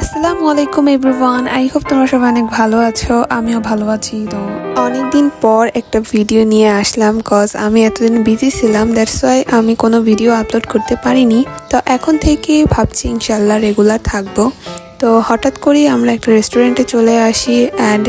আসসালামু আলাইকুম everyone. I hope তোমরা সবাই অনেক ভালো আছো, আমিও ভালো আছি। তো অনেকদিন পর একটা ভিডিও নিয়ে আসলাম, কজ আমি এতদিন বিজি ছিলাম, দ্যাটস ওয়াই আমি কোনো ভিডিও আপলোড করতে পারিনি। তো এখন থেকে ভাবছি ইনশাল্লাহ রেগুলার থাকবো। তো হঠাৎ করেই আমরা একটা রেস্টুরেন্টে চলে আসি অ্যান্ড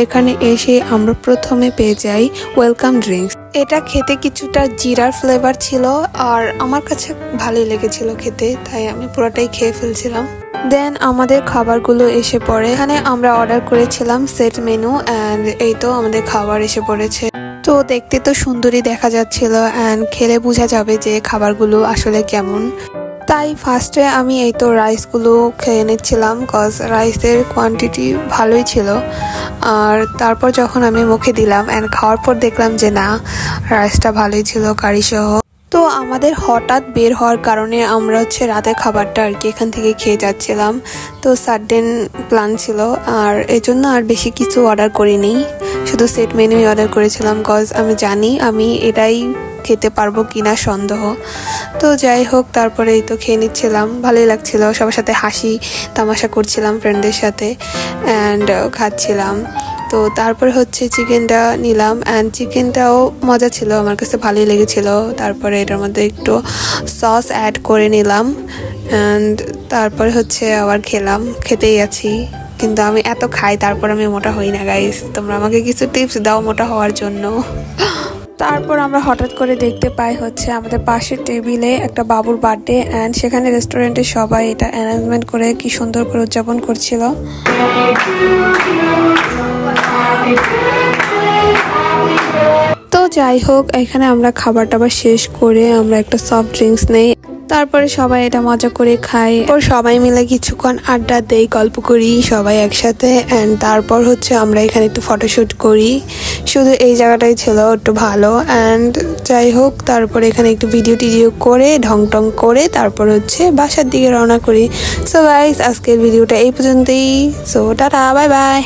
এখানে এসে আমরা প্রথমে পেয়ে যাই ওয়েলকাম ড্রিঙ্কস। এটা খেতে কিছুটা জিরার ফ্লেভার ছিল আর আমার কাছে ভালোই লেগেছিল খেতে, তাই আমি পুরোটাই খেয়ে ফেলছিলাম। দেন আমাদের খাবারগুলো এসে পড়ে। এখানে আমরা অর্ডার করেছিলাম সেট মেনু অ্যান্ড এই তো আমাদের খাবার এসে পড়েছে। তো দেখতে তো সুন্দরই দেখা যাচ্ছিল অ্যান্ড খেলে বোঝা যাবে যে খাবারগুলো আসলে কেমন। তাই ফার্স্টে আমি এই তো রাইসগুলো খেয়ে নিচ্ছিলাম, কজ রাইসের কোয়ান্টিটি ভালোই ছিল। আর তারপর যখন আমি মুখে দিলাম অ্যান্ড খাওয়ার পর দেখলাম যে না, রাইসটা ভালোই ছিল কারি সহ। তো আমাদের হঠাৎ বের হওয়ার কারণে আমরা রাতে খাবারটা আর কি এখান থেকে খেয়ে যাচ্ছিলাম। তো সাডেন প্ল্যান ছিল আর এই জন্য আর বেশি কিছু অর্ডার করিনি, শুধু সেট মেনুই অর্ডার করেছিলাম, কজ আমি জানি আমি এটাই খেতে পারবো কিনা সন্দেহ। তো যাই হোক, তারপরে এই তো খেয়ে নিচ্ছিলাম, ভালোই লাগছিল, সবার সাথে হাসি তামাশা করছিলাম ফ্রেন্ডদের সাথে অ্যান্ড খাচ্ছিলাম। তো তারপরে চিকেনটা নিলাম অ্যান্ড চিকেনটাও মজা ছিল, আমার কাছে ভালোই লেগেছিল। তারপরে এটার মধ্যে একটু সস অ্যাড করে নিলাম অ্যান্ড তারপরে আবার খেতেই আছি। কিন্তু আমি এত খাই তারপর আমি মোটা হই না গাইস, তোমরা আমাকে কিছু টিপস দাও মোটা হওয়ার জন্য। তারপর আমরা হঠাৎ করে দেখতে পাই আমাদের পাশের টেবিলে একটা বাবুর বার্থডে অ্যান্ড সেখানে রেস্টুরেন্টের সবাই এটা অ্যারেঞ্জমেন্ট করে কি সুন্দর করে উদযাপন করছিল। তো যাই হোক, এখানে আমরা খাবার টাবার শেষ করে আমরা একটা সফট ড্রিঙ্কস নেই, তারপরে সবাই এটা মজা করে খাই। ওর সবাই মিলে কিছুক্ষণ আড্ডা দেই, গল্প করি সবাই একসাথে অ্যান্ড তারপর আমরা এখানে একটু ফটোশ্যুট করি। শুধু এই জায়গাটাই ছিল একটু ভালো অ্যান্ড যাই হোক, তারপরে এখানে একটু ভিডিও করে ঢং টং করে তারপর বাসার দিকে রওনা করি। সো গাইস, আজকের ভিডিওটা এই পর্যন্তই। So tata, bye bye.